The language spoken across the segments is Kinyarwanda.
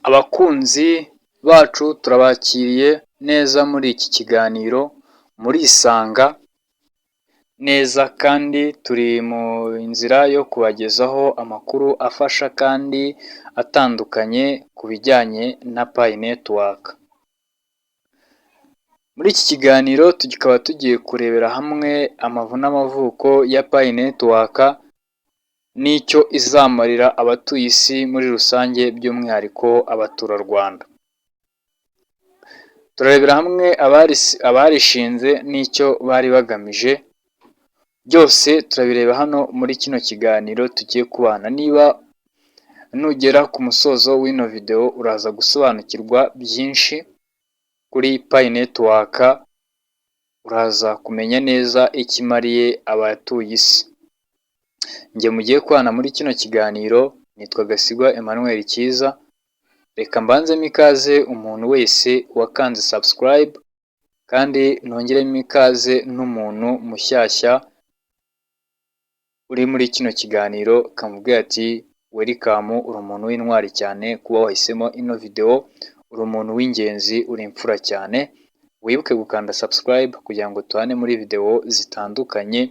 Abakunzi bacu turabakiriye neza muri iki kiganiro, murisanga neza kandi turi mu nzira yo kubagezaho amakuru afasha kandi atandukanye ku bijyanye na Pi Network. Muri iki kiganiro tukaba tugiye kurebera hamwe amavu n'amavuko ya Pi Network n'icyo izamarira abatuye isi muri rusange by'umwihariko abaturarwanda. Turarebera hamwe abarishinze n'icyo bari bagamije, byose turabireba hano muri kino kiganiro tugiye kubana. Niba nugera ku musozo w'ino video uraza gusobanukirwa byinshi kuri Pi Network, uraza kumenya neza icyo imariye abatuye isi. Njye mugiye kubana muri kino kiganiro nitwa Gasigwa Emmanuel Cyiza. Reka mbanzemo ikaze umuntu wese wakanze subscribe kandi nongeremo ikaze n'umuntu mushyashya uri muri kino kiganiro kamubwira ati welcome, uri umuntu w'intwari cyane kuba wahisemo ino video, uri umuntu w'ingenzi, uri imfura cyane. Wibuke gukanda subscribe kugira ngo tubane muri video zitandukanye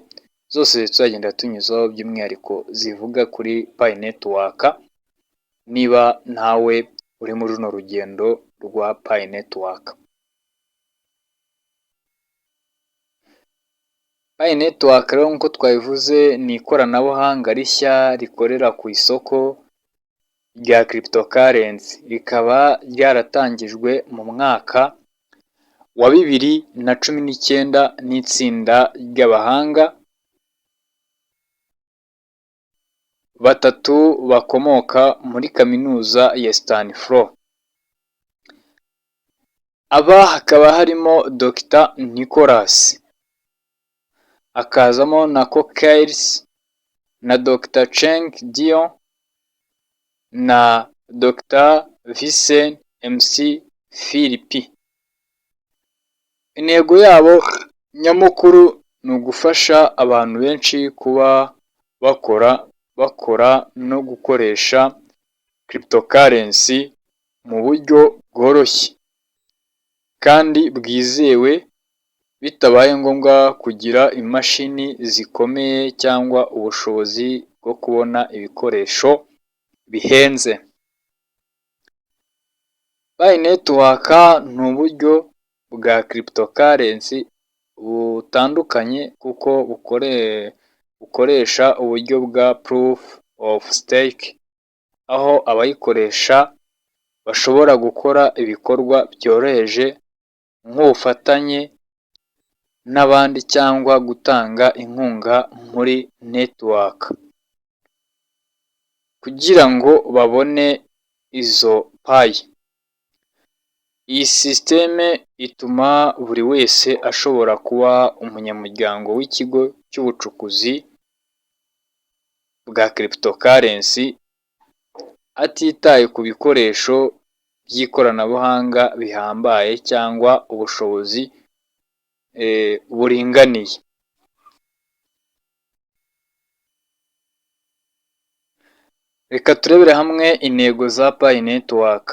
zose tuzagenda tunyuzaho by'umwihariko zivuga kuri Pi Network, niba nawe uri muri runo rugendo rwa Pi Network. Pi Network rero nk'uko twabivuze ni ikoranabuhanga rishya rikorera ku isoko rya cryptocurrency, rikaba ryaratangijwe mu mwaka wa 2019 n'itsinda ry'abahanga batatu bakomoka muri kaminuza ya Stanford. Aba hakaba harimo Dr. Nicholas, hakazamo na Kokairs na Dr. Cheng Dion na Dr. Vincent MC Philippi. Intego yabo nyamukuru ni ugufasha abantu benshi kuba bakora no gukoresha cryptocurrency mu buryo bworoshye kandi bwizewe, bitabaye ngombwa kugira imashini zikomeye cyangwa ubushobozi bwo kubona ibikoresho bihenze. Pi Network ni uburyo bwa cryptocurrency butandukanye kuko bukoresha uburyo bwa proof of stake, aho abayikoresha bashobora gukora ibikorwa byoroheje nk'ubufatanye n'abandi cyangwa gutanga inkunga muri network kugira ngo babone izo Pi. Iyi sisiteme ituma buri wese ashobora kuba umunyamuryango w'ikigo cy'ubucukuzi bwa cryptocurrency atitaye ku bikoresho by'ikoranabuhanga bihambaye cyangwa ubushobozi buringaniye. Reka turebere hamwe intego za Pi Network.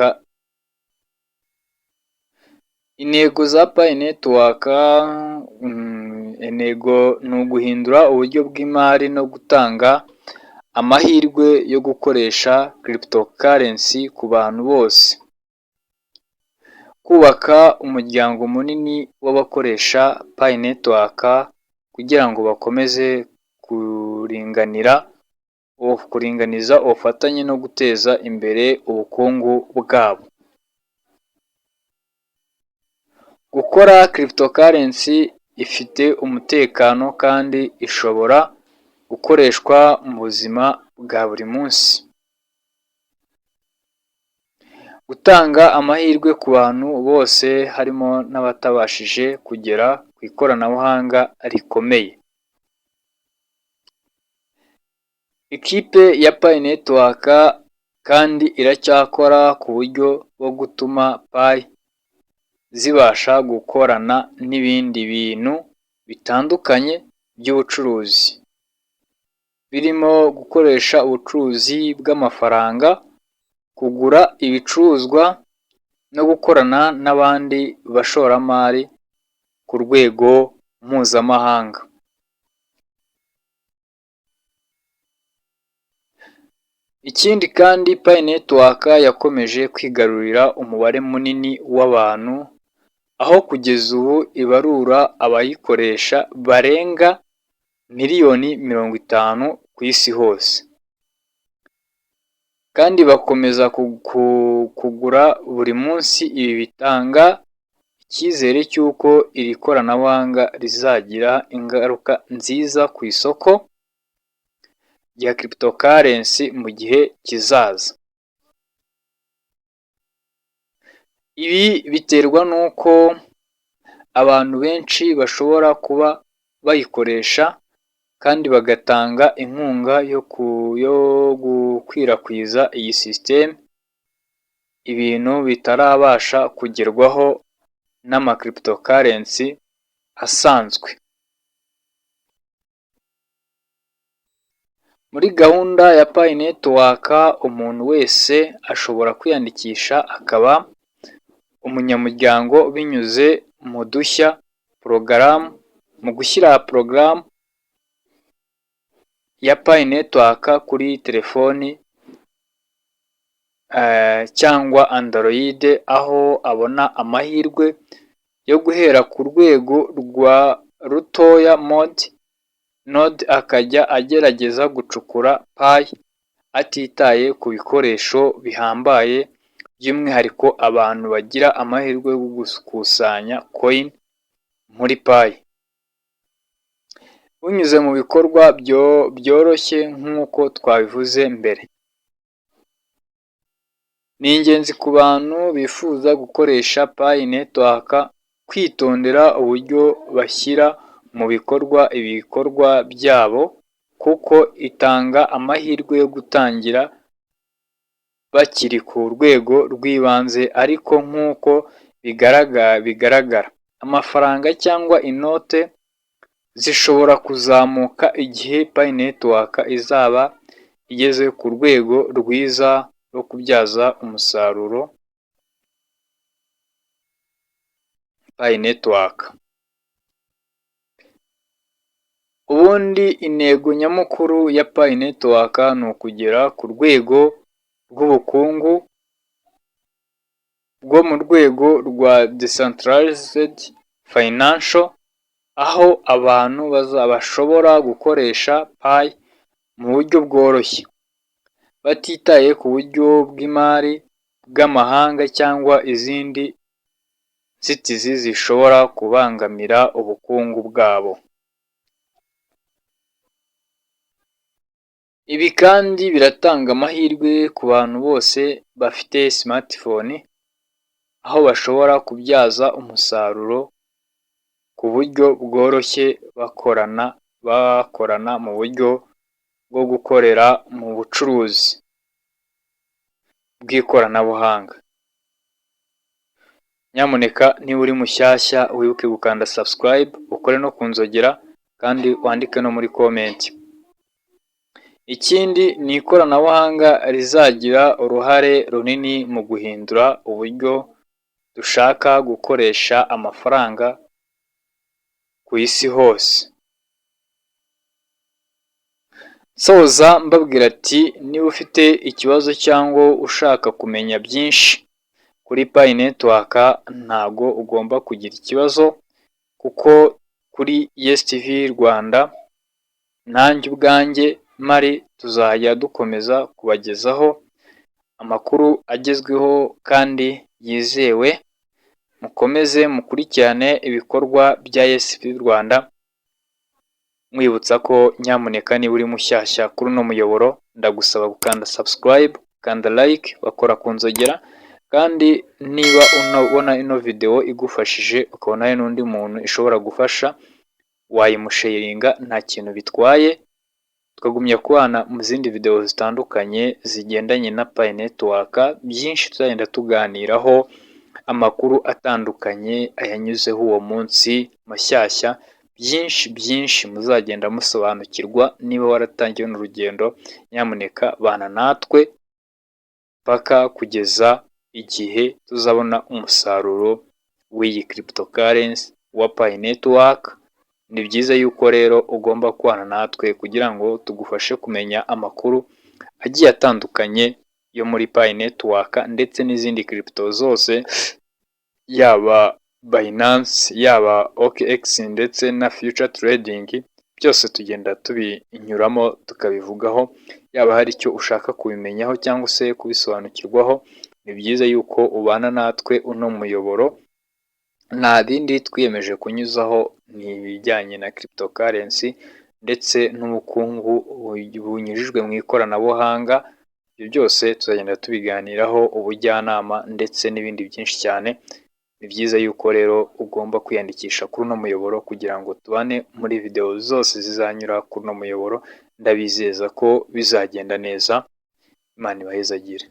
Intego za Pi Network, intego ni uguhindura uburyo bw'imari no gutanga amahirwe yo gukoresha cryptocurrency ku bantu bose. Kubaka umuryango munini w'abakoresha Pi Network kugira ngo bakomeze kuringaniza ubufatanye no guteza imbere ubukungu bwabo. Gukora cryptocurrency ifite umutekano kandi ishobora gukoreshwa mu buzima bwa buri munsi. Gutanga amahirwe ku bantu bose harimo n'abatabashije kugera ku ikoranabuhanga rikomeye. Ikipe ya Pi Network kandi iracyakora ku buryo bwo gutuma Pi zibasha gukorana n'ibindi bintu bitandukanye by'ubucuruzi, birimo gukoresha ubucuruzi bw'amafaranga, kugura ibicuruzwa no gukorana n'abandi bashoramari ku rwego mpuzamahanga. Ikindi kandi Pi Network yakomeje kwigarurira umubare munini w'abantu, aho kugeza ubu ibarura abayikoresha barenga miliyoni 50 ku isi hose. Kandi bakomeza kugura buri munsi. Ibi bitanga icyizere cy'uko iri koranabuhanga rizagira ingaruka nziza ku isoko rya cryptocurrency mu gihe kizaza. Ibi biterwa n'uko abantu benshi bashobora kuba bayikoresha kandi bagatanga inkunga yo gukwirakwiza iyi sisiteme, ibintu bitarabasha kugerwaho n'ama cryptocurrency asanzwe. Muri gahunda ya Pi Network, umuntu wese ashobora kwiyandikisha akaba umunyamuryango binyuze mu dushya porogaramu, mu gushyira porogaramu ya Pi Network kuri telefoni cyangwa Android, aho abona amahirwe yo guhera ku rwego rwa rutoya node akajya agerageza gucukura Pi atitaye ku bikoresho bihambaye, by'umwihariko abantu bagira amahirwe yo gukusanya coin muri Pi. Binyuze mu bikorwa byoroshye nk'uko twabivuze mbere. Ni ingenzi ku bantu bifuza gukoresha Pi Network kwitondera uburyo bashyira mu bikorwa ibikorwa byabo, kuko itanga amahirwe yo gutangira bakiri ku rwego rw'ibanze, ariko nk'uko bigaragara amafaranga cyangwa inote zishobora kuzamuka igihe Pi Network izaba igeze ku rwego rwiza rwo kubyaza umusaruro Pi Network. Ubundi intego nyamukuru ya Pi Network ni ukugera ku rwego rw'ubukungu bwo mu rwego rwa decentralized financial, aho abantu bashobora gukoresha Pi mu buryo bworoshye batitaye ku buryo bw'imari bw'amahanga cyangwa izindi nzitizi zishobora kubangamira ubukungu bwabo. Ibi kandi biratanga amahirwe ku bantu bose bafite smartphone, aho bashobora kubyaza umusaruro ku buryo bworoshye bakorana mu buryo bwo gukorera mu bucuruzi bw'ikoranabuhanga. Nyamuneka niba uri mushyashya wibuke gukanda subscribe, ukore no ku nzogera kandi wandike no muri comment. Ikindi ni ikoranabuhanga rizagira uruhare runini mu guhindura uburyo dushaka gukoresha amafaranga ku isi hose. Soza mbabwira ati niba ufite ikibazo cyangwa ushaka kumenya byinshi kuri Pi Network, ntago ugomba kugira ikibazo, kuko kuri Yes TV Rwanda nanjye ubwanjye mari tuzajya dukomeza kubagezaho amakuru agezweho kandi yizewe. Mukomeze mukurikirane ibikorwa bya Yes TV Rwanda, mwibutsa ko nyamuneka niba uri mushyashya kuri uno muyoboro, ndagusaba gukanda subscribe, kanda like, bakora ku nzogera, kandi niba unabona ino video igufashije ukabona hari n'undi muntu ishobora gufasha, wayimusharinga nta kintu bitwaye. Twagumya kubana mu zindi video zitandukanye zigendanye na Pi Network, byinshi tuzagenda tuganiraho, amakuru atandukanye ayanyuzeho uwo munsi mashyashya, byinshi muzagenda musobanukirwa. Niba waratangiye n'urugendo, nyamuneka bana natwe paka kugeza igihe tuzabona umusaruro w'iyi cryptocurrency wa Pi Network. Ni byiza yuko rero ugomba kubana natwe kugira ngo tugufashe kumenya amakuru agiye atandukanye yo muri Pi Network ndetse n'izindi crypto zose, yaba Binance, yaba OKX ndetse na Future Trading, byose tugenda tubinyuramo tukabivugaho, yaba hari icyo ushaka kubimenyaho cyangwa se kubisobanukirwaho, ni byiza yuko ubana natwe uno muyoboro. Nta bindi twiyemeje kunyuzaho ni ibijyanye na cryptocurrency ndetse n'ubukungu bunyujijwe mu ikoranabuhanga. Ibyo byose tuzagenda tubiganiraho, ubujyanama ndetse n'ibindi byinshi cyane. Ni byiza yuko rero ugomba kwiyandikisha kuri uno muyoboro kugira ngo tubane muri video zose zizanyura kuri uno muyoboro. Ndabizeza ko bizagenda neza. Imana ibahezagire.